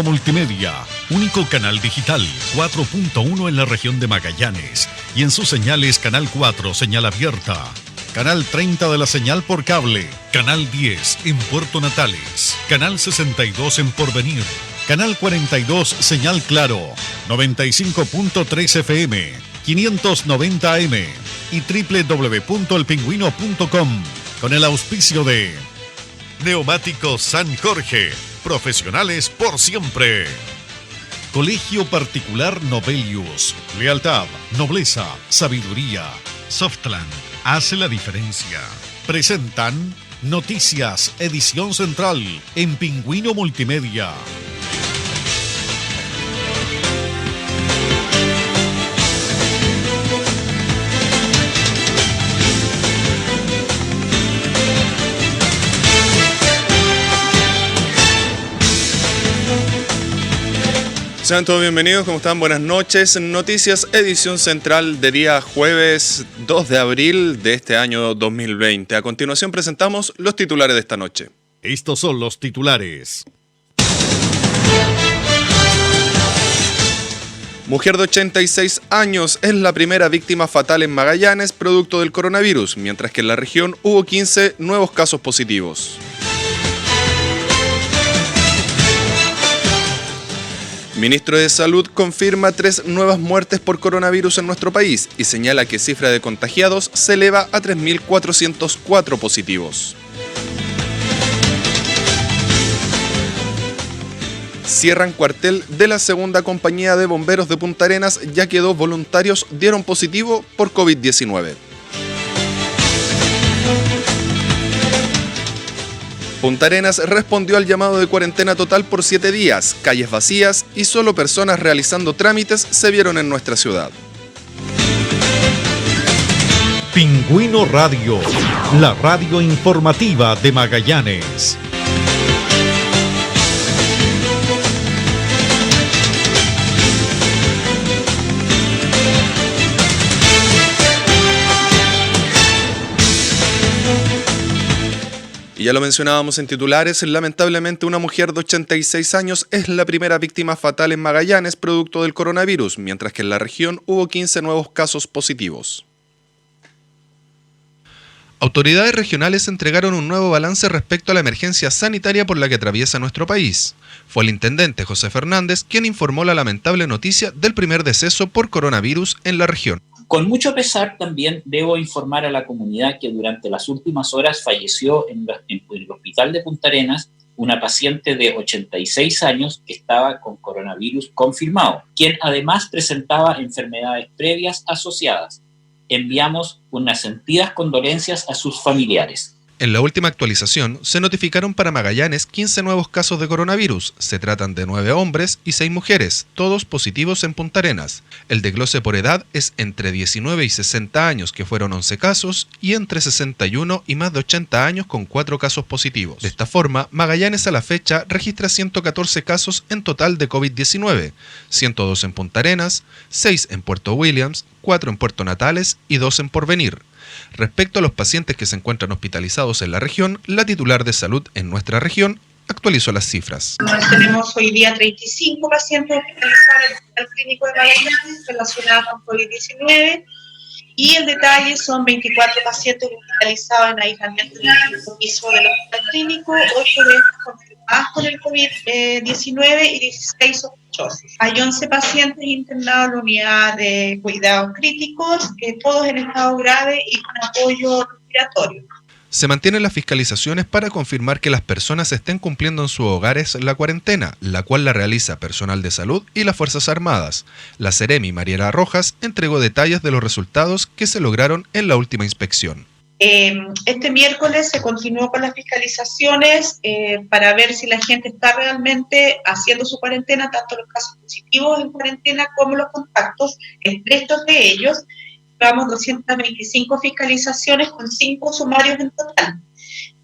Pingüino Multimedia, único canal digital 4.1 en la región de Magallanes y en sus señales Canal 4, señal abierta, Canal 30 de la señal por cable, Canal 10 en Puerto Natales, Canal 62 en Porvenir, Canal 42 señal claro, 95.3 FM, 590 AM y www.elpingüino.com con el auspicio de Neumáticos San Jorge, profesionales por siempre. Colegio Particular Novelius, lealtad, nobleza, sabiduría. Softland hace la diferencia. Presentan Noticias, edición central en Pingüino Multimedia. Sean todos bienvenidos, ¿cómo están? Buenas noches. Noticias, edición central de día jueves 2 de abril de este año 2020. A continuación presentamos los titulares de esta noche. Estos son los titulares. Mujer de 86 años es la primera víctima fatal en Magallanes producto del coronavirus, mientras que en la región hubo 15 nuevos casos positivos. Ministro de Salud confirma 3 nuevas muertes por coronavirus en nuestro país y señala que cifra de contagiados se eleva a 3.404 positivos. Cierran cuartel de la segunda compañía de bomberos de Punta Arenas ya que 2 voluntarios dieron positivo por COVID-19. Punta Arenas respondió al llamado de cuarentena total por 7 días, calles vacías y solo personas realizando trámites se vieron en nuestra ciudad. Pingüino Radio, la radio informativa de Magallanes. Ya lo mencionábamos en titulares, lamentablemente una mujer de 86 años es la primera víctima fatal en Magallanes producto del coronavirus, mientras que en la región hubo 15 nuevos casos positivos. Autoridades regionales entregaron un nuevo balance respecto a la emergencia sanitaria por la que atraviesa nuestro país. Fue el intendente José Fernández quien informó la lamentable noticia del primer deceso por coronavirus en la región. Con mucho pesar también debo informar a la comunidad que durante las últimas horas falleció en el hospital de Punta Arenas una paciente de 86 años que estaba con coronavirus confirmado, quien además presentaba enfermedades previas asociadas. Enviamos unas sentidas condolencias a sus familiares. En la última actualización, se notificaron para Magallanes 15 nuevos casos de coronavirus. Se tratan de 9 hombres y 6 mujeres, todos positivos en Punta Arenas. El desglose por edad es entre 19 y 60 años, que fueron 11 casos, y entre 61 y más de 80 años con 4 casos positivos. De esta forma, Magallanes a la fecha registra 114 casos en total de COVID-19, 102 en Punta Arenas, 6 en Puerto Williams, 4 en Puerto Natales y 2 en Porvenir. Respecto a los pacientes que se encuentran hospitalizados en la región, la titular de salud en nuestra región actualizó las cifras. Tenemos hoy día 35 pacientes hospitalizados en el Hospital Clínico de Magallanes relacionados con COVID-19 y el detalle son 24 pacientes hospitalizados en aislamiento en el piso del Hospital Clínico, 8 de estos confirmados con el COVID-19 y 16 sospechosos. Hay 11 pacientes internados en la unidad de cuidados críticos, todos en estado grave y con apoyo respiratorio. Se mantienen las fiscalizaciones para confirmar que las personas estén cumpliendo en sus hogares la cuarentena, la cual la realiza personal de salud y las Fuerzas Armadas. La Seremi Mariela Rojas entregó detalles de los resultados que se lograron en la última inspección. Este miércoles se continuó con las fiscalizaciones para ver si la gente está realmente haciendo su cuarentena, tanto los casos positivos en cuarentena como los contactos. Entre estos de ellos, llevamos 225 fiscalizaciones con 5 sumarios en total.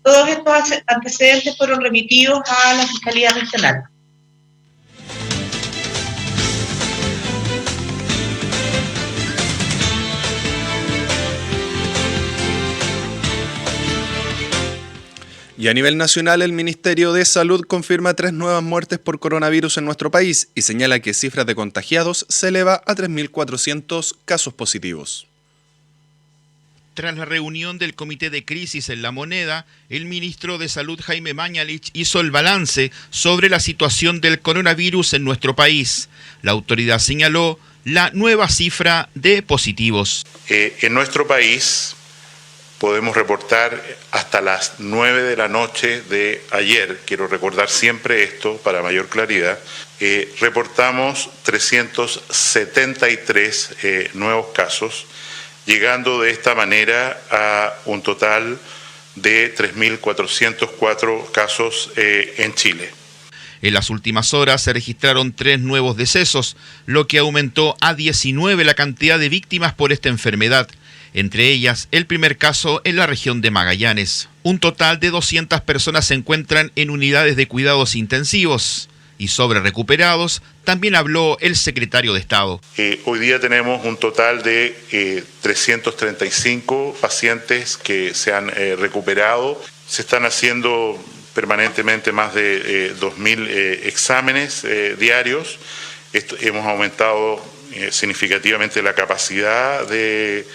Todos estos antecedentes fueron remitidos a la Fiscalía Regional. Y a nivel nacional, el Ministerio de Salud confirma 3 nuevas muertes por coronavirus en nuestro país y señala que cifras de contagiados se eleva a 3.400 casos positivos. Tras la reunión del Comité de Crisis en La Moneda, el ministro de Salud Jaime Mañalich hizo el balance sobre la situación del coronavirus en nuestro país. La autoridad señaló la nueva cifra de positivos. En nuestro país podemos reportar hasta las 9 de la noche de ayer, quiero recordar siempre esto para mayor claridad, reportamos 373 nuevos casos, llegando de esta manera a un total de 3.404 casos en Chile. En las últimas horas se registraron 3 nuevos decesos, lo que aumentó a 19 la cantidad de víctimas por esta enfermedad. Entre ellas, el primer caso en la región de Magallanes. Un total de 200 personas se encuentran en unidades de cuidados intensivos. Y sobre recuperados, también habló el secretario de Estado. Hoy día tenemos un total de 335 pacientes que se han recuperado. Se están haciendo permanentemente más de 2.000 exámenes diarios. Hemos aumentado significativamente la capacidad de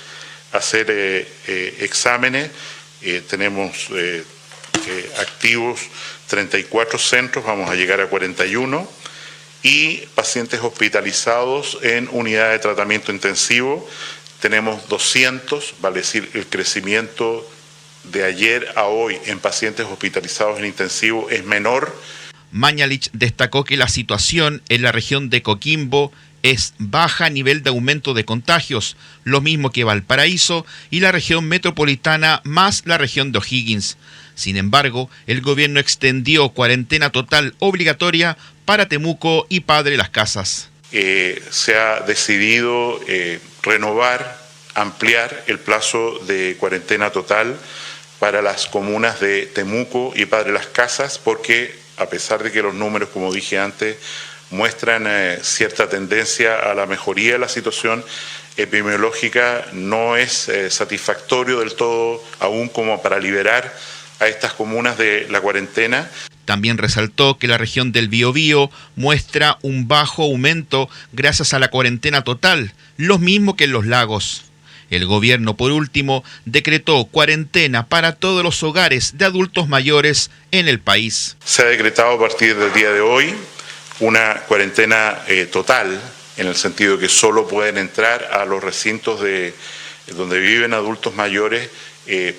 hacer exámenes. Tenemos activos 34 centros, vamos a llegar a 41, y pacientes hospitalizados en unidad de tratamiento intensivo. Tenemos 200, vale decir, el crecimiento de ayer a hoy en pacientes hospitalizados en intensivo es menor. Mañalich destacó que la situación en la región de Coquimbo es baja a nivel de aumento de contagios, lo mismo que Valparaíso y la región metropolitana más la región de O'Higgins. Sin embargo, el gobierno extendió cuarentena total obligatoria para Temuco y Padre Las Casas. Se ha decidido renovar, ampliar el plazo de cuarentena total para las comunas de Temuco y Padre Las Casas, porque a pesar de que los números, como dije antes, muestran cierta tendencia a la mejoría de la situación epidemiológica, no es satisfactorio del todo aún como para liberar a estas comunas de la cuarentena. También resaltó que la región del Biobío muestra un bajo aumento gracias a la cuarentena total, lo mismo que en los lagos. El gobierno, por último, decretó cuarentena para todos los hogares de adultos mayores en el país. Se ha decretado a partir del día de hoy una cuarentena total, en el sentido que solo pueden entrar a los recintos donde viven adultos mayores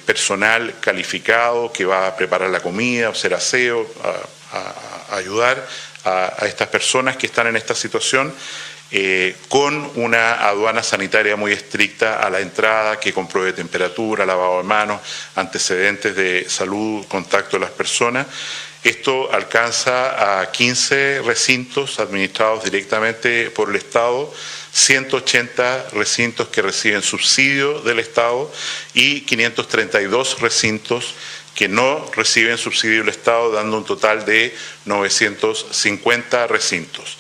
personal calificado que va a preparar la comida, hacer aseo, a ayudar a estas personas que están en esta situación, con una aduana sanitaria muy estricta a la entrada, que compruebe temperatura, lavado de manos, antecedentes de salud, contacto de las personas. Esto alcanza a 15 recintos administrados directamente por el Estado, 180 recintos que reciben subsidio del Estado y 532 recintos que no reciben subsidio del Estado, dando un total de 950 recintos.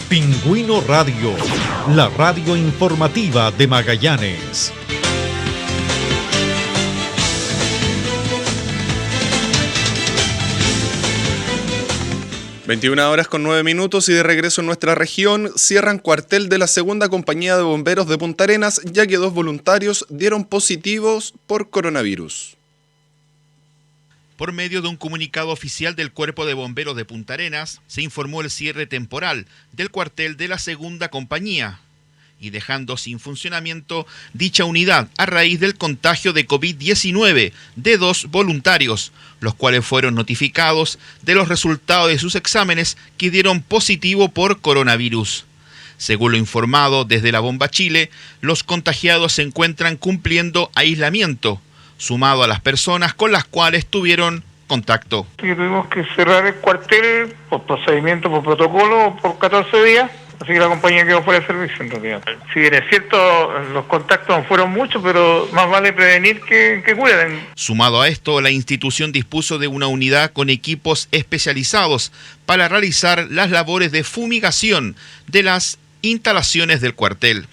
Pingüino Radio, la radio informativa de Magallanes. (21:09) y de regreso en nuestra región, cierran cuartel de la segunda compañía de bomberos de Punta Arenas, ya que 2 voluntarios dieron positivos por coronavirus. Por medio de un comunicado oficial del Cuerpo de Bomberos de Punta Arenas, se informó el cierre temporal del cuartel de la segunda compañía y dejando sin funcionamiento dicha unidad a raíz del contagio de COVID-19 de 2 voluntarios, los cuales fueron notificados de los resultados de sus exámenes que dieron positivo por coronavirus. Según lo informado desde la Bomba Chile, los contagiados se encuentran cumpliendo aislamiento, sumado a las personas con las cuales tuvieron contacto. Tuvimos que cerrar el cuartel por procedimiento, por protocolo, por 14 días, así que la compañía quedó fuera de servicio en realidad. Si bien es cierto, los contactos no fueron muchos, pero más vale prevenir que cuiden. Sumado a esto, la institución dispuso de una unidad con equipos especializados para realizar las labores de fumigación de las instalaciones del cuartel.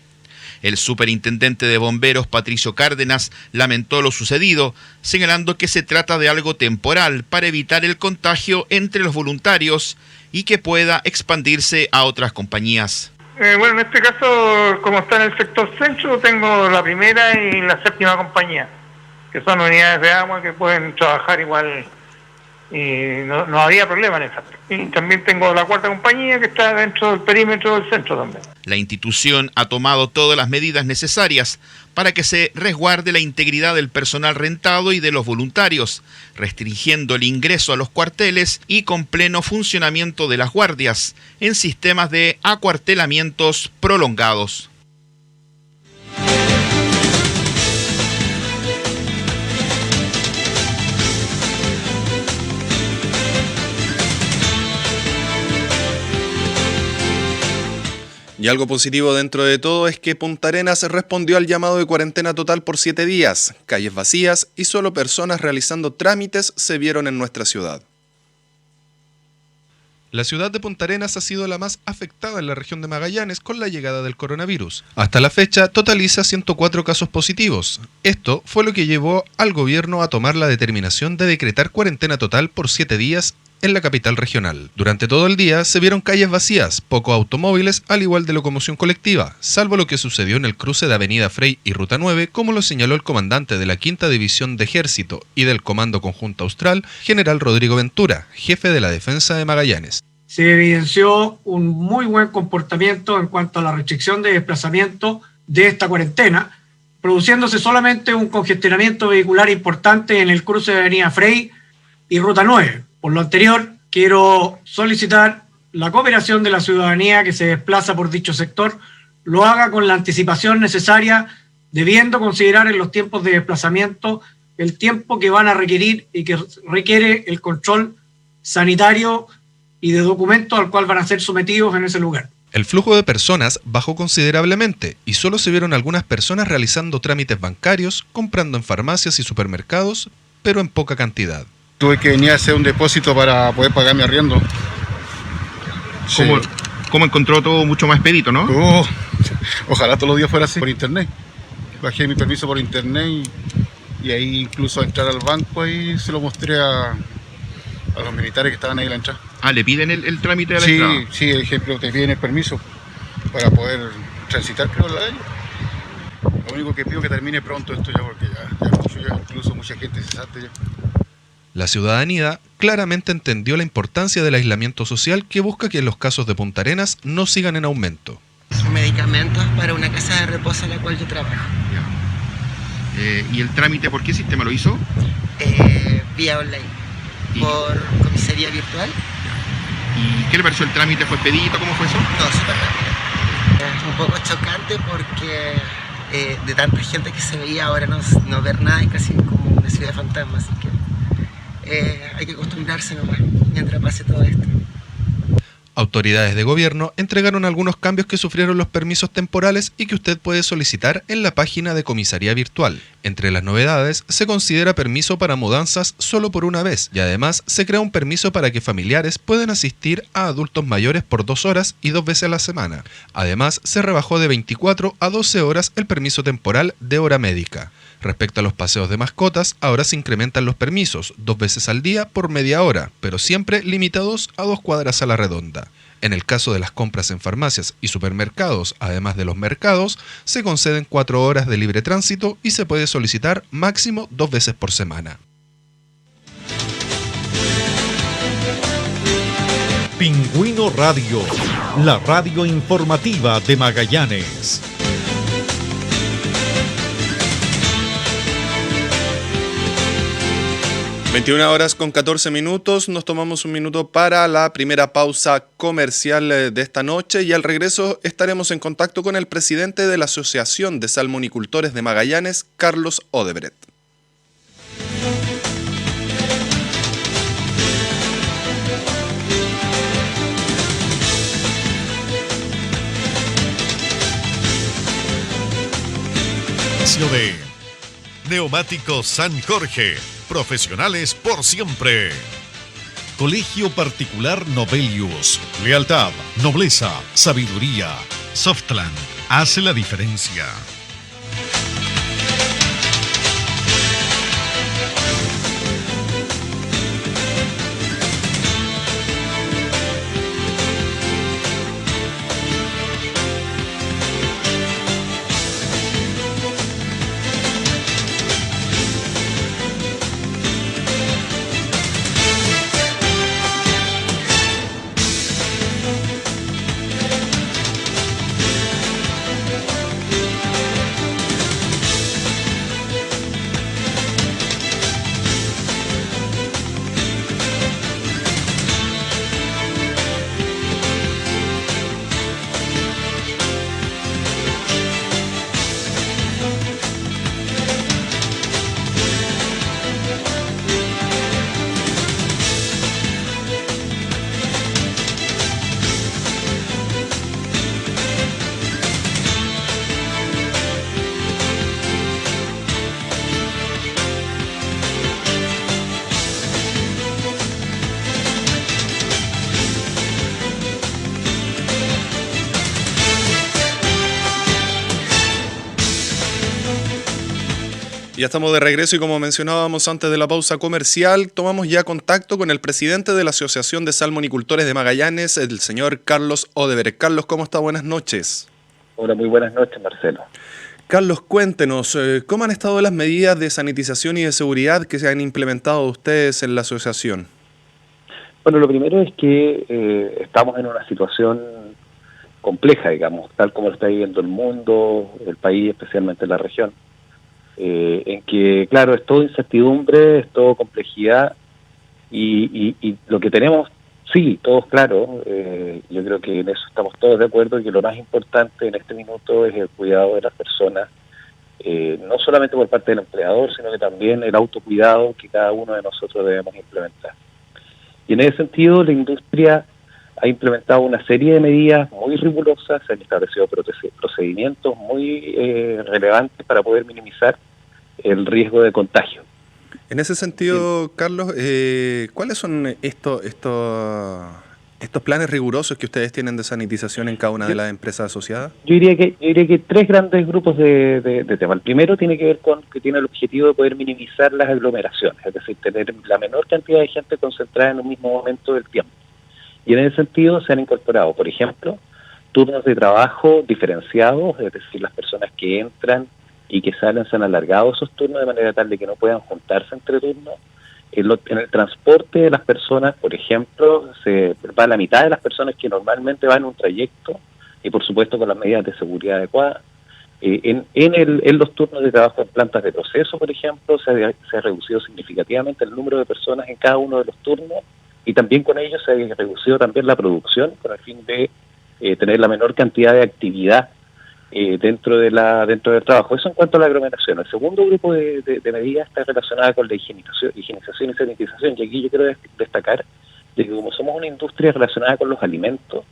El superintendente de bomberos, Patricio Cárdenas, lamentó lo sucedido, señalando que se trata de algo temporal para evitar el contagio entre los voluntarios y que pueda expandirse a otras compañías. Bueno, en este caso, como está en el sector centro, tengo la primera y la séptima compañía, que son unidades de agua que pueden trabajar igual y no había problema en esa. Y también tengo la cuarta compañía que está dentro del perímetro del centro también. La institución ha tomado todas las medidas necesarias para que se resguarde la integridad del personal rentado y de los voluntarios, restringiendo el ingreso a los cuarteles y con pleno funcionamiento de las guardias en sistemas de acuartelamientos prolongados. Y algo positivo dentro de todo es que Punta Arenas respondió al llamado de cuarentena total por 7 días. Calles vacías y solo personas realizando trámites se vieron en nuestra ciudad. La ciudad de Punta Arenas ha sido la más afectada en la región de Magallanes con la llegada del coronavirus. Hasta la fecha totaliza 104 casos positivos. Esto fue lo que llevó al gobierno a tomar la determinación de decretar cuarentena total por 7 días en la capital regional. Durante todo el día se vieron calles vacías, pocos automóviles, al igual de locomoción colectiva, salvo lo que sucedió en el cruce de Avenida Frey y Ruta 9, como lo señaló el comandante de la 5ª División de Ejército y del Comando Conjunto Austral, general Rodrigo Ventura, jefe de la Defensa de Magallanes. Se evidenció un muy buen comportamiento en cuanto a la restricción de desplazamiento de esta cuarentena, produciéndose solamente un congestionamiento vehicular importante en el cruce de Avenida Frey y Ruta 9. Por lo anterior, quiero solicitar la cooperación de la ciudadanía que se desplaza por dicho sector, lo haga con la anticipación necesaria, debiendo considerar en los tiempos de desplazamiento el tiempo que van a requerir y que requiere el control sanitario y de documentos al cual van a ser sometidos en ese lugar. El flujo de personas bajó considerablemente y solo se vieron algunas personas realizando trámites bancarios, comprando en farmacias y supermercados, pero en poca cantidad. Tuve que venir a hacer un depósito para poder pagar mi arriendo. Sí. ¿Cómo encontró todo mucho más expedito, no? Ojalá todos los días fuera así por internet. Bajé mi permiso por internet y ahí incluso entrar al banco ahí se lo mostré a los militares que estaban ahí en la entrada. Ah, ¿le piden el trámite de la entrada? Sí, por ejemplo, te piden el permiso para poder transitar, creo, la ley. Lo único que pido es que termine pronto esto ya, porque ya incluso mucha gente se salte ya. La ciudadanía claramente entendió la importancia del aislamiento social que busca que los casos de Punta Arenas no sigan en aumento. Medicamentos para una casa de reposo en la cual yo trabajo. ¿Y el trámite por qué sistema lo hizo? Vía online, por comisaría virtual. ¿Y qué le pareció el trámite? ¿Fue expedito? ¿Cómo fue eso? No, súper rápido. Es un poco chocante porque de tanta gente que se veía ahora no ver nada es casi como una ciudad de fantasmas, así que hay que acostumbrarse nomás mientras pase todo esto. Autoridades de gobierno entregaron algunos cambios que sufrieron los permisos temporales y que usted puede solicitar en la página de comisaría virtual. Entre las novedades, se considera permiso para mudanzas solo por una vez y además se crea un permiso para que familiares puedan asistir a adultos mayores por 2 horas y 2 veces a la semana. Además, se rebajó de 24 a 12 horas el permiso temporal de hora médica. Respecto a los paseos de mascotas, ahora se incrementan los permisos 2 veces al día por media hora, pero siempre limitados a 2 cuadras a la redonda. En el caso de las compras en farmacias y supermercados, además de los mercados, se conceden 4 horas de libre tránsito y se puede solicitar máximo 2 veces por semana. Pingüino Radio, la radio informativa de Magallanes. 21:14, nos tomamos un minuto para la primera pausa comercial de esta noche y al regreso estaremos en contacto con el presidente de la Asociación de Salmonicultores de Magallanes, Carlos Odebrecht. De Neumáticos San Jorge, profesionales por siempre. Colegio Particular Novelius, lealtad, nobleza, sabiduría. Softland, hace la diferencia. Ya estamos de regreso y como mencionábamos antes de la pausa comercial, tomamos ya contacto con el presidente de la Asociación de Salmonicultores de Magallanes, el señor Carlos Odeberg. Carlos, ¿cómo está? Buenas noches. Hola, muy buenas noches, Marcelo. Carlos, cuéntenos, ¿cómo han estado las medidas de sanitización y de seguridad que se han implementado ustedes en la asociación? Bueno, lo primero es que estamos en una situación compleja, digamos, tal como lo está viviendo el mundo, el país, especialmente la región. En que, claro, es todo incertidumbre, es todo complejidad y lo que tenemos, sí, todos claros, yo creo que en eso estamos todos de acuerdo, que lo más importante en este minuto es el cuidado de las personas, no solamente por parte del empleador, sino que también el autocuidado que cada uno de nosotros debemos implementar. Y en ese sentido, la industria ha implementado una serie de medidas muy rigurosas, se han establecido procedimientos muy relevantes para poder minimizar el riesgo de contagio. En ese sentido, Carlos, ¿cuáles son estos planes rigurosos que ustedes tienen de sanitización en cada una de las empresas asociadas? Yo diría que tres grandes grupos de temas. El primero tiene que ver con que tiene el objetivo de poder minimizar las aglomeraciones, es decir, tener la menor cantidad de gente concentrada en un mismo momento del tiempo. Y en ese sentido se han incorporado, por ejemplo, turnos de trabajo diferenciados, es decir, las personas que entran y que salen se han alargado esos turnos de manera tal de que no puedan juntarse entre turnos. En el transporte de las personas, por ejemplo, se va la mitad de las personas que normalmente van en un trayecto y por supuesto con las medidas de seguridad adecuadas. En los turnos de trabajo en plantas de proceso, por ejemplo, se ha reducido significativamente el número de personas en cada uno de los turnos y también con ello se ha reducido también la producción con el fin de tener la menor cantidad de actividad dentro del trabajo. Eso en cuanto a la aglomeración. El segundo grupo de medidas está relacionada con la higienización y sanitización, y aquí yo quiero destacar de que como somos una industria relacionada con los alimentos,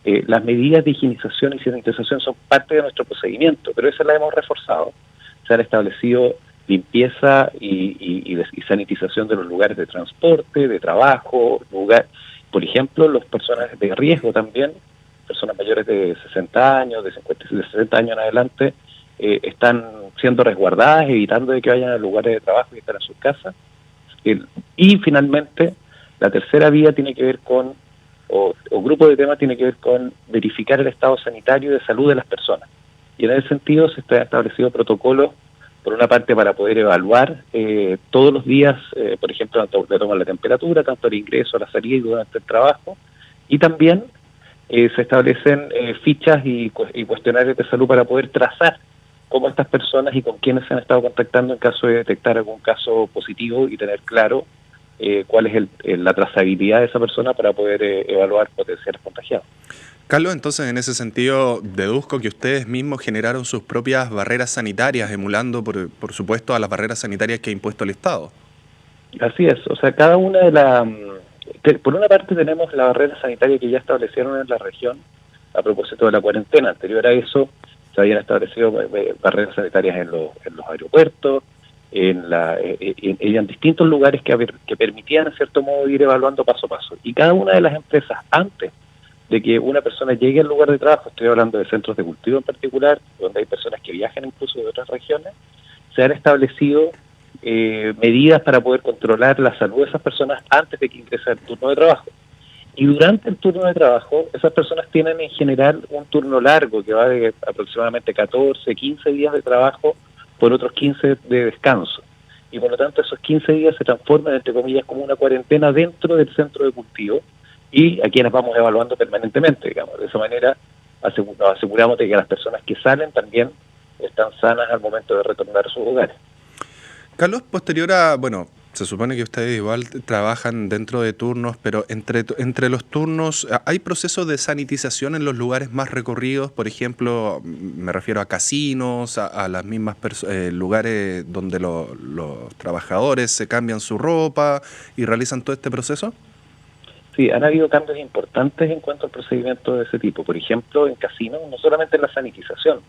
las medidas de higienización y sanitización son parte de nuestro procedimiento, pero esas las hemos reforzado. Se han establecido limpieza y sanitización de los lugares de transporte, de trabajo, por ejemplo, las personas de riesgo también, personas mayores de 60 años, de 60 años en adelante, están siendo resguardadas, evitando de que vayan a lugares de trabajo y estén en sus casas. Y finalmente, la tercera vía tiene que ver con, o grupo de temas tiene que ver con verificar el estado sanitario y de salud de las personas. Y en ese sentido se han establecido protocolos, por una parte para poder evaluar todos los días, por ejemplo, le toman la temperatura, tanto el ingreso, la salida y durante el trabajo, y también se establecen fichas y cuestionarios de salud para poder trazar cómo estas personas y con quiénes se han estado contactando en caso de detectar algún caso positivo y tener claro cuál es la trazabilidad de esa persona para poder evaluar potenciales contagiados. Carlos, entonces en ese sentido deduzco que ustedes mismos generaron sus propias barreras sanitarias, emulando por supuesto a las barreras sanitarias que ha impuesto el Estado. Así es, o sea, cada una de las... Por una parte tenemos la barrera sanitaria que ya establecieron en la región a propósito de la cuarentena. Anterior a eso se habían establecido barreras sanitarias en los aeropuertos, en distintos lugares que permitían en cierto modo ir evaluando paso a paso. Y cada una de las empresas antes de que una persona llegue al lugar de trabajo, estoy hablando de centros de cultivo en particular, donde hay personas que viajan incluso de otras regiones, se han establecido medidas para poder controlar la salud de esas personas antes de que ingrese al turno de trabajo. Y durante el turno de trabajo, esas personas tienen en general un turno largo que va de aproximadamente 14, 15 días de trabajo por otros 15 de descanso. Y por lo tanto esos 15 días se transforman, entre comillas, como una cuarentena dentro del centro de cultivo y a quienes vamos evaluando permanentemente, digamos. De esa manera nos aseguramos de que las personas que salen también están sanas al momento de retornar a sus hogares. Carlos, posterior a, bueno, se supone que ustedes igual trabajan dentro de turnos, pero entre los turnos, ¿hay procesos de sanitización en los lugares más recorridos? Por ejemplo, me refiero a casinos, a las mismas lugares donde los trabajadores se cambian su ropa y realizan todo este proceso. Sí, han habido cambios importantes en cuanto al procedimiento de ese tipo. Por ejemplo, en casinos, no solamente en la sanitización,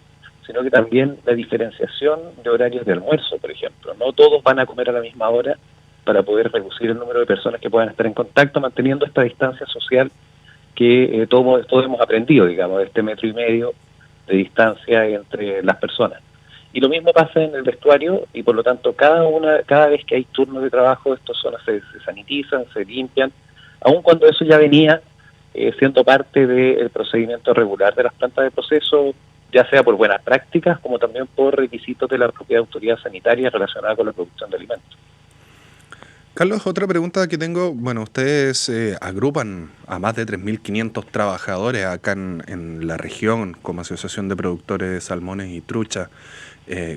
sino que también la diferenciación de horarios de almuerzo, por ejemplo. No todos van a comer a la misma hora para poder reducir el número de personas que puedan estar en contacto, manteniendo esta distancia social que todos hemos aprendido, digamos, de este 1,5 metros de distancia entre las personas. Y lo mismo pasa en el vestuario, y por lo tanto cada vez que hay turnos de trabajo, estas zonas se sanitizan, se limpian, aun cuando eso ya venía siendo parte del procedimiento regular de las plantas de proceso, ya sea por buenas prácticas, como también por requisitos de la propia autoridad sanitaria relacionada con la producción de alimentos. Carlos, otra pregunta que tengo, bueno, ustedes agrupan a más de 3.500 trabajadores acá en la región como Asociación de Productores de Salmones y Trucha.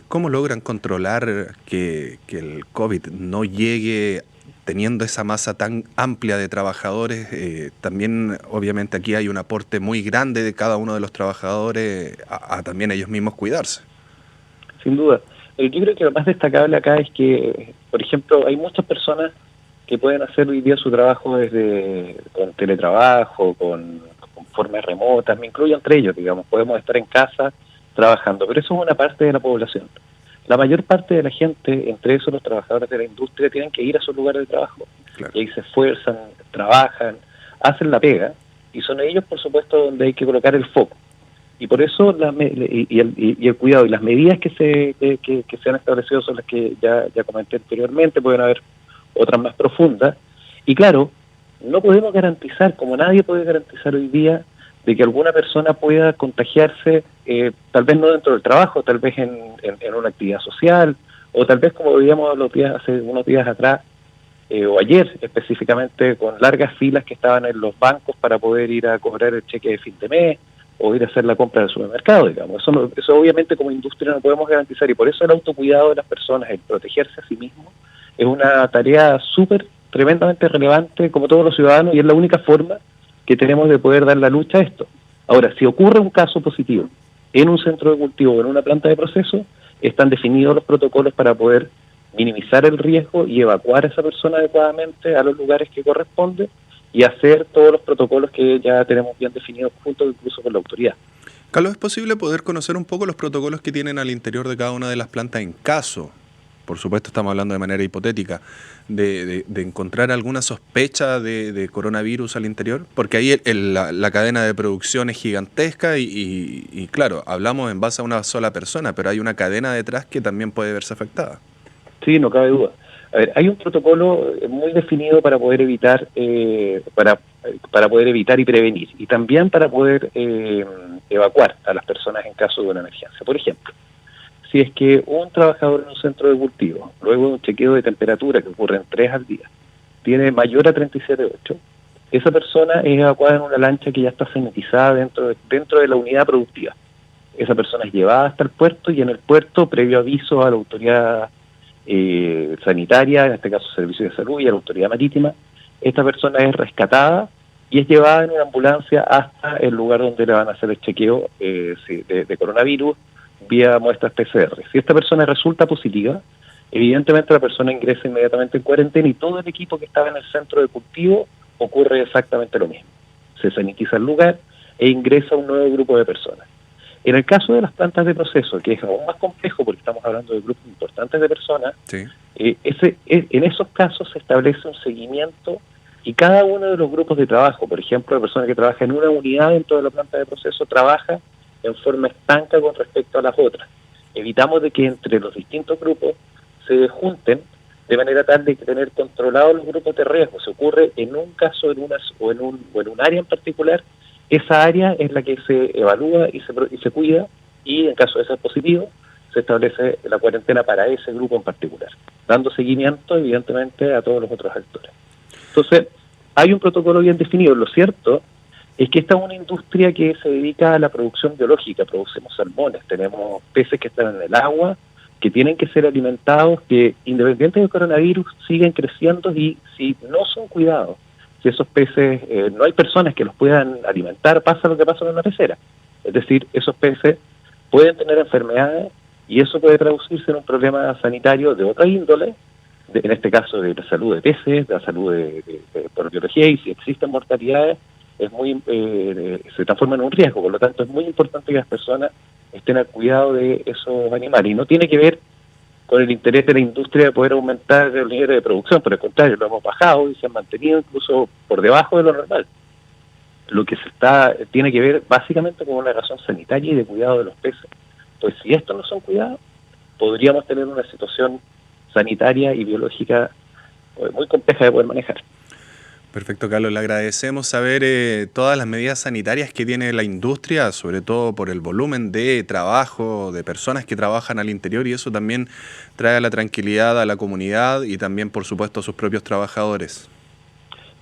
¿Cómo logran controlar que el COVID no llegue teniendo esa masa tan amplia de trabajadores? También, obviamente, aquí hay un aporte muy grande de cada uno de los trabajadores a también ellos mismos cuidarse. Sin duda. Yo creo que lo más destacable acá es que, por ejemplo, hay muchas personas que pueden hacer hoy día su trabajo con teletrabajo, con formas remotas, me incluyo entre ellos, digamos, podemos estar en casa trabajando, pero eso es una parte de la población. La mayor parte de la gente, entre esos los trabajadores de la industria, tienen que ir a sus lugares de trabajo. Claro. Y ahí se esfuerzan, trabajan, hacen la pega, y son ellos, por supuesto, donde hay que colocar el foco. Y por eso el cuidado y las medidas que se han establecido son las que ya comenté anteriormente, pueden haber otras más profundas. Y claro, no podemos garantizar, como nadie puede garantizar hoy día, de que alguna persona pueda contagiarse, tal vez no dentro del trabajo, tal vez en una actividad social, o tal vez como veíamos hace unos días atrás, o ayer específicamente, con largas filas que estaban en los bancos para poder ir a cobrar el cheque de fin de mes, o ir a hacer la compra del supermercado, digamos. Eso obviamente como industria no podemos garantizar, y por eso el autocuidado de las personas, el protegerse a sí mismo, es una tarea tremendamente relevante como todos los ciudadanos, y es la única forma que tenemos de poder dar la lucha a esto. Ahora, si ocurre un caso positivo en un centro de cultivo o en una planta de proceso, están definidos los protocolos para poder minimizar el riesgo y evacuar a esa persona adecuadamente a los lugares que corresponden, y hacer todos los protocolos que ya tenemos bien definidos juntos, incluso con la autoridad. Carlos, ¿es posible poder conocer un poco los protocolos que tienen al interior de cada una de las plantas en caso, por supuesto estamos hablando de manera hipotética, de encontrar alguna sospecha de coronavirus al interior? Porque ahí la cadena de producción es gigantesca y claro, hablamos en base a una sola persona, pero hay una cadena detrás que también puede verse afectada. Sí, no cabe duda. A ver, hay un protocolo muy definido para poder evitar para poder evitar y prevenir, y también para poder evacuar a las personas en caso de una emergencia. Por ejemplo, si es que un trabajador en un centro de cultivo, luego de un chequeo de temperatura que ocurre en 3 al día, tiene mayor a 37,8, esa persona es evacuada en una lancha que ya está sanitizada dentro de la unidad productiva. Esa persona es llevada hasta el puerto, y en el puerto, previo aviso a la autoridad sanitaria, en este caso Servicio de Salud, y a la autoridad marítima, esta persona es rescatada y es llevada en una ambulancia hasta el lugar donde le van a hacer el chequeo de coronavirus vía muestras PCR. Si esta persona resulta positiva, evidentemente la persona ingresa inmediatamente en cuarentena, y todo el equipo que estaba en el centro de cultivo ocurre exactamente lo mismo. Se sanitiza el lugar e ingresa un nuevo grupo de personas. En el caso de las plantas de proceso, que es aún más complejo porque estamos hablando de grupos importantes de personas, sí. En esos casos se establece un seguimiento Y cada uno de los grupos de trabajo, por ejemplo, la persona que trabaja en una unidad dentro de la planta de proceso trabaja en forma estanca con respecto a las otras. Evitamos de que entre los distintos grupos se junten de manera tal de que tener controlados los grupos de riesgo. Se ocurre en un caso o en un área en particular, esa área es la que se evalúa y se cuida, y en caso de ser positivo, se establece la cuarentena para ese grupo en particular, dando seguimiento evidentemente a todos los otros actores. Entonces, hay un protocolo bien definido. Lo cierto es que esta es una industria que se dedica a la producción biológica. Producimos salmones, tenemos peces que están en el agua, que tienen que ser alimentados, que independiente del coronavirus siguen creciendo, y si no son cuidados, si esos peces, no hay personas que los puedan alimentar, pasa lo que pasa en una pecera. Es decir, esos peces pueden tener enfermedades y eso puede traducirse en un problema sanitario de otra índole, en este caso de la salud de peces, de la salud por biología, y si existen mortalidades, se transforma en un riesgo. Por lo tanto, es muy importante que las personas estén al cuidado de esos animales. Y no tiene que ver con el interés de la industria de poder aumentar el nivel de producción, por el contrario, lo hemos bajado y se han mantenido incluso por debajo de lo normal. Lo que tiene que ver básicamente con una razón sanitaria y de cuidado de los peces. Pues si estos no son cuidados, podríamos tener una situación sanitaria y biológica muy compleja de poder manejar. Perfecto, Carlos. Le agradecemos saber todas las medidas sanitarias que tiene la industria, sobre todo por el volumen de trabajo, de personas que trabajan al interior, y eso también trae la tranquilidad a la comunidad y también, por supuesto, a sus propios trabajadores.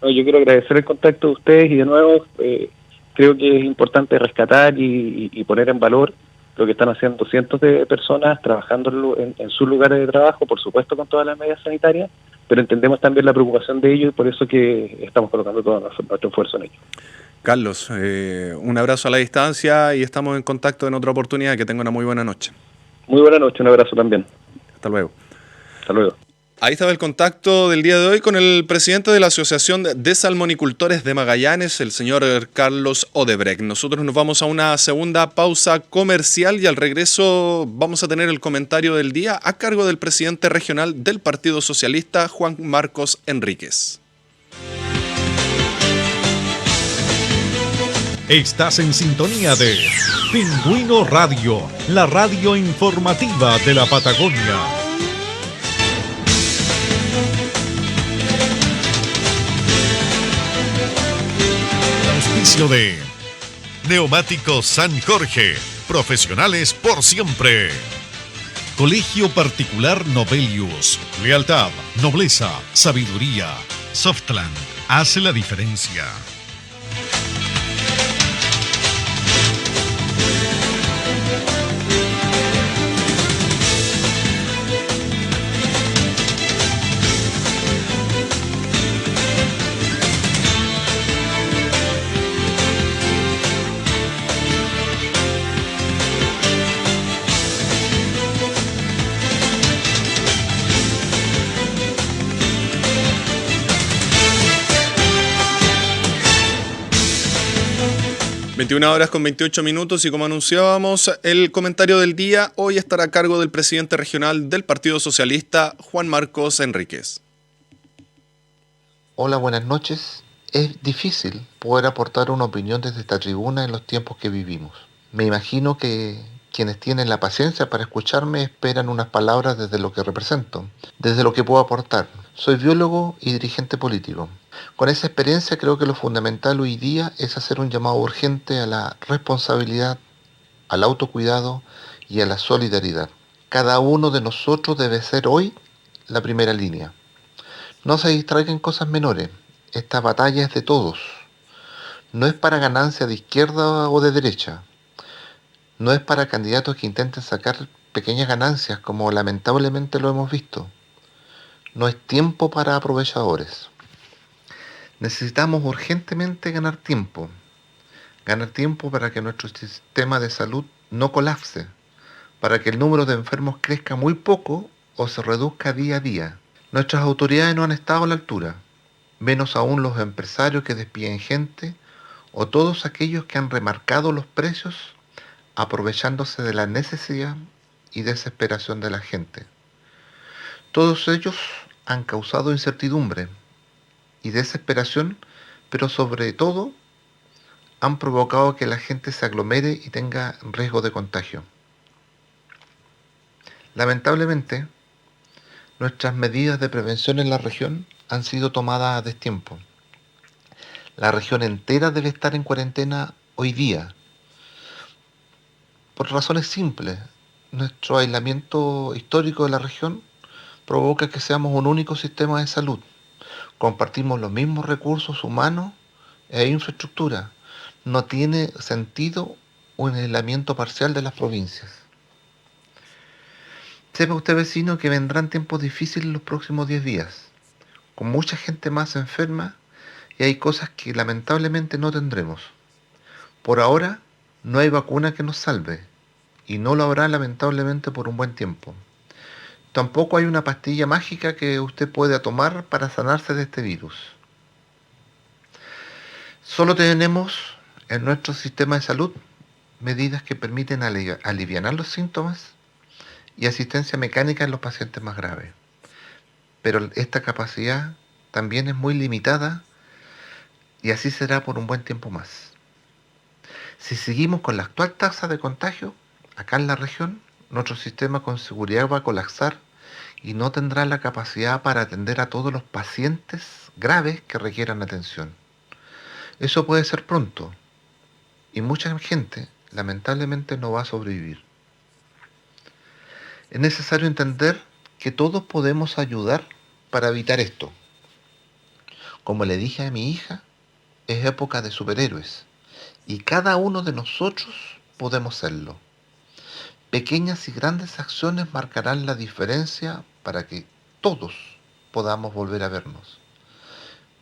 No, yo quiero agradecer el contacto de ustedes y de nuevo creo que es importante rescatar y poner en valor lo que están haciendo cientos de personas trabajando en sus lugares de trabajo, por supuesto con todas las medidas sanitarias, pero entendemos también la preocupación de ellos y por eso que estamos colocando todo nuestro esfuerzo en ello. Carlos, un abrazo a la distancia y estamos en contacto en otra oportunidad. Que tenga una muy buena noche. Muy buena noche, un abrazo también. Hasta luego. Hasta luego. Ahí estaba el contacto del día de hoy con el presidente de la Asociación de Salmonicultores de Magallanes, el señor Carlos Odebrecht. Nosotros nos vamos a una segunda pausa comercial y al regreso vamos a tener el comentario del día a cargo del presidente regional del Partido Socialista, Juan Marcos Enríquez. Estás en sintonía de Pingüino Radio, la radio informativa de la Patagonia. Auspicio de Neumáticos San Jorge, profesionales por siempre. Colegio Particular Novelius, lealtad, nobleza, sabiduría. Softland hace la diferencia. Horas con 28 minutos y como anunciábamos, el comentario del día hoy estará a cargo del presidente regional del Partido Socialista, Juan Marcos Enríquez. Hola, buenas noches. Es difícil poder aportar una opinión desde esta tribuna en los tiempos que vivimos. Me imagino que quienes tienen la paciencia para escucharme esperan unas palabras desde lo que represento, desde lo que puedo aportar. Soy biólogo y dirigente político. Con esa experiencia creo que lo fundamental hoy día es hacer un llamado urgente a la responsabilidad, al autocuidado y a la solidaridad. Cada uno de nosotros debe ser hoy la primera línea. No se distraigan cosas menores. Esta batalla es de todos. No es para ganancia de izquierda o de derecha. No es para candidatos que intenten sacar pequeñas ganancias como lamentablemente lo hemos visto. No es tiempo para aprovechadores. Necesitamos urgentemente ganar tiempo para que nuestro sistema de salud no colapse, para que el número de enfermos crezca muy poco o se reduzca día a día. Nuestras autoridades no han estado a la altura, menos aún los empresarios que despiden gente o todos aquellos que han remarcado los precios aprovechándose de la necesidad y desesperación de la gente. Todos ellos han causado incertidumbre, y desesperación, pero sobre todo han provocado que la gente se aglomere y tenga riesgo de contagio. Lamentablemente, nuestras medidas de prevención en la región han sido tomadas a destiempo. La región entera debe estar en cuarentena hoy día, por razones simples. Nuestro aislamiento histórico de la región provoca que seamos un único sistema de salud. Compartimos los mismos recursos humanos e infraestructura. No tiene sentido un aislamiento parcial de las provincias. Sepa usted, vecino, que vendrán tiempos difíciles los próximos 10 días, con mucha gente más enferma, y hay cosas que lamentablemente no tendremos. Por ahora, no hay vacuna que nos salve, y no lo habrá lamentablemente por un buen tiempo. Tampoco hay una pastilla mágica que usted pueda tomar para sanarse de este virus. Solo tenemos en nuestro sistema de salud medidas que permiten alivianar los síntomas y asistencia mecánica en los pacientes más graves. Pero esta capacidad también es muy limitada y así será por un buen tiempo más. Si seguimos con la actual tasa de contagio, acá en la región, nuestro sistema con seguridad va a colapsar y no tendrá la capacidad para atender a todos los pacientes graves que requieran atención. Eso puede ser pronto y mucha gente lamentablemente no va a sobrevivir. Es necesario entender que todos podemos ayudar para evitar esto. Como le dije a mi hija, es época de superhéroes y cada uno de nosotros podemos serlo. Pequeñas y grandes acciones marcarán la diferencia para que todos podamos volver a vernos.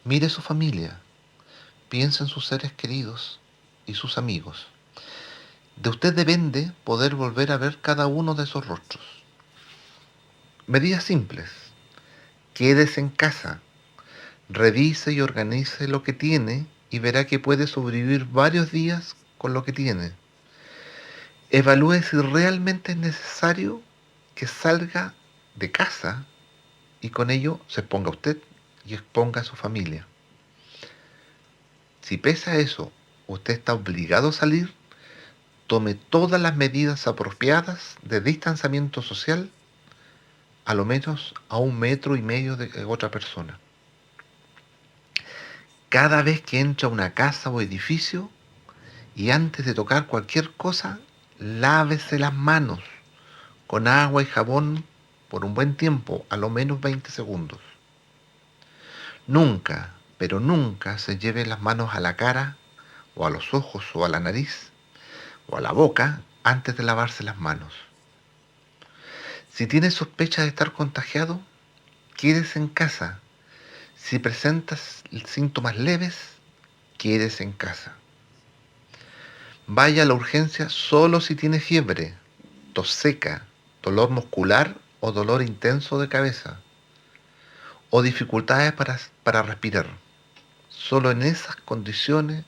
Mire su familia, piense en sus seres queridos y sus amigos. De usted depende poder volver a ver cada uno de esos rostros. Medidas simples. Quédese en casa, revise y organice lo que tiene y verá que puede sobrevivir varios días con lo que tiene. Evalúe si realmente es necesario que salga de casa y con ello se exponga usted y exponga a su familia. Si pese a eso usted está obligado a salir, tome todas las medidas apropiadas de distanciamiento social, a lo menos a 1,5 metros de otra persona. Cada vez que entra a una casa o edificio y antes de tocar cualquier cosa, lávese las manos con agua y jabón por un buen tiempo, a lo menos 20 segundos. Nunca, pero nunca se lleve las manos a la cara o a los ojos o a la nariz o a la boca antes de lavarse las manos. Si tiene sospecha de estar contagiado, quédese en casa. Si presentas síntomas leves, quédese en casa. Vaya a la urgencia solo si tiene fiebre, tos seca, dolor muscular o dolor intenso de cabeza, o dificultades para respirar. Solo en esas condiciones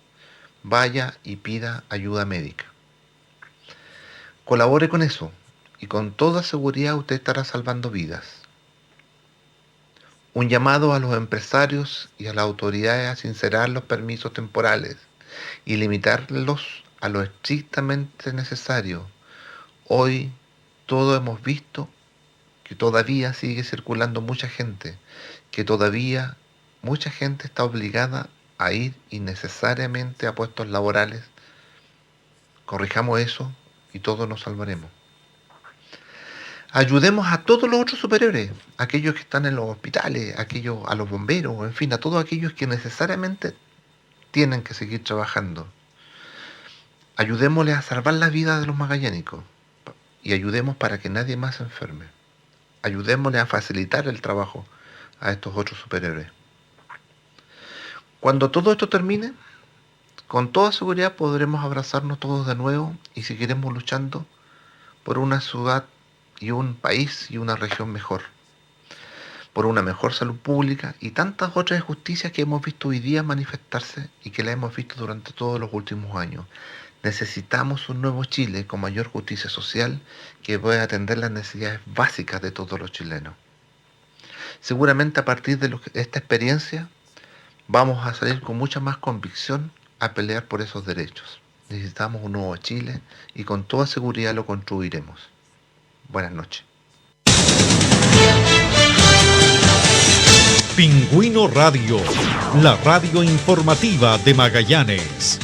vaya y pida ayuda médica. Colabore con eso y con toda seguridad usted estará salvando vidas. Un llamado a los empresarios y a las autoridades a sincerar los permisos temporales y limitarlos a lo estrictamente necesario. Hoy todos hemos visto que todavía sigue circulando mucha gente, que todavía mucha gente está obligada a ir innecesariamente a puestos laborales. Corrijamos eso y todos nos salvaremos. Ayudemos a todos los otros superhéroes, aquellos que están en los hospitales, a los bomberos, en fin, a todos aquellos que necesariamente tienen que seguir trabajando. Ayudémosles a salvar la vida de los magallánicos y ayudemos para que nadie más se enferme. Ayudémosles a facilitar el trabajo a estos otros superhéroes. Cuando todo esto termine, con toda seguridad podremos abrazarnos todos de nuevo y seguiremos luchando por una ciudad y un país y una región mejor, por una mejor salud pública y tantas otras injusticias que hemos visto hoy día manifestarse y que las hemos visto durante todos los últimos años. Necesitamos un nuevo Chile con mayor justicia social que pueda atender las necesidades básicas de todos los chilenos. Seguramente a partir de esta experiencia vamos a salir con mucha más convicción a pelear por esos derechos. Necesitamos un nuevo Chile y con toda seguridad lo construiremos. Buenas noches. Pingüino Radio, la radio informativa de Magallanes.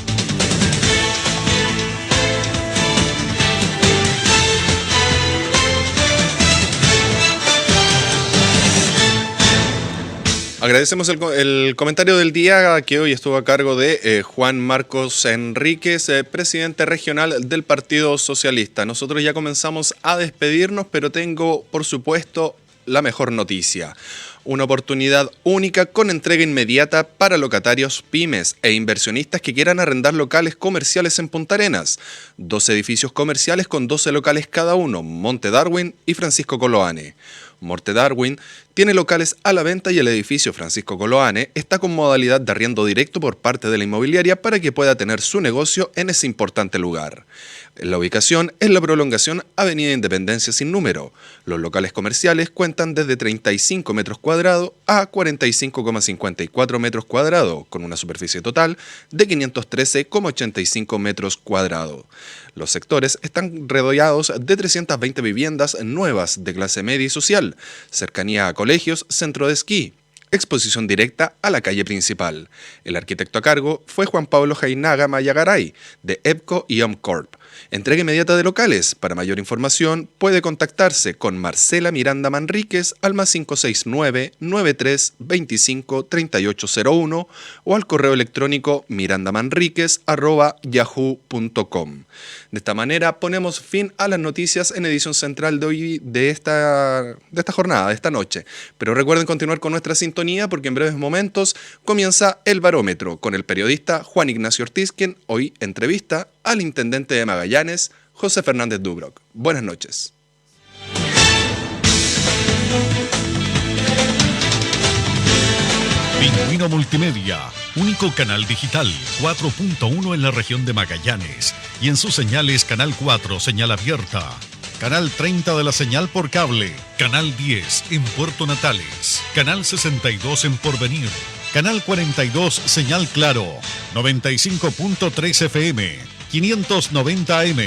Agradecemos el comentario del día que hoy estuvo a cargo de Juan Marcos Enríquez, presidente regional del Partido Socialista. Nosotros ya comenzamos a despedirnos, pero tengo, por supuesto, la mejor noticia. Una oportunidad única con entrega inmediata para locatarios, pymes e inversionistas que quieran arrendar locales comerciales en Punta Arenas. 2 edificios comerciales con 12 locales cada uno, Monte Darwin y Francisco Coloane. Monte Darwin tiene locales a la venta y el edificio Francisco Coloane está con modalidad de arriendo directo por parte de la inmobiliaria para que pueda tener su negocio en ese importante lugar. La ubicación es la prolongación Avenida Independencia sin número. Los locales comerciales cuentan desde 35 metros cuadrados a 45,54 metros cuadrados, con una superficie total de 513,85 metros cuadrados. Los sectores están rodeados de 320 viviendas nuevas de clase media y social, cercanía a colegios, centro de esquí, exposición directa a la calle principal. El arquitecto a cargo fue Juan Pablo Jainaga Mayagaray, de EPCO y OMCorp. Entrega inmediata de locales. Para mayor información puede contactarse con Marcela Miranda Manríquez al +569-9325-3801 o al correo electrónico mirandamanriquez@yahoo.com. De esta manera ponemos fin a las noticias en edición central de hoy, de esta jornada, de esta noche. Pero recuerden continuar con nuestra sintonía porque en breves momentos comienza El Barómetro con el periodista Juan Ignacio Ortiz, quien hoy entrevista al intendente de Magallanes, José Fernández Dubrock. Buenas noches. Pingüino Multimedia, único canal digital 4.1 en la región de Magallanes y en sus señales Canal 4, señal abierta, Canal 30 de la señal por cable, Canal 10 en Puerto Natales, Canal 62 en Porvenir, Canal 42 señal claro, 95.3 FM, 590 AM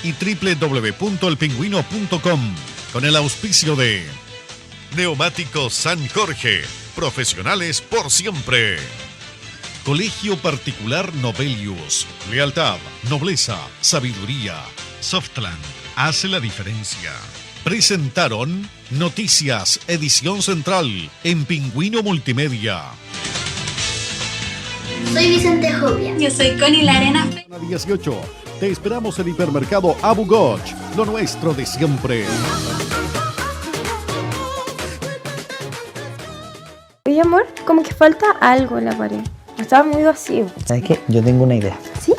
y www.elpingüino.com con el auspicio de Neumáticos San Jorge, profesionales por siempre. Colegio Particular Novelius, lealtad, nobleza, sabiduría. Softland hace la diferencia. Presentaron Noticias, edición central en Pingüino Multimedia. Soy Vicente Jovia. Yo soy Connie Larena. 18. Te esperamos en Hipermercado Abu Goch, lo nuestro de siempre. Oye, amor, como que falta algo en la pared. Estaba muy vacío. ¿Sabes qué? Yo tengo una idea. ¿Sí?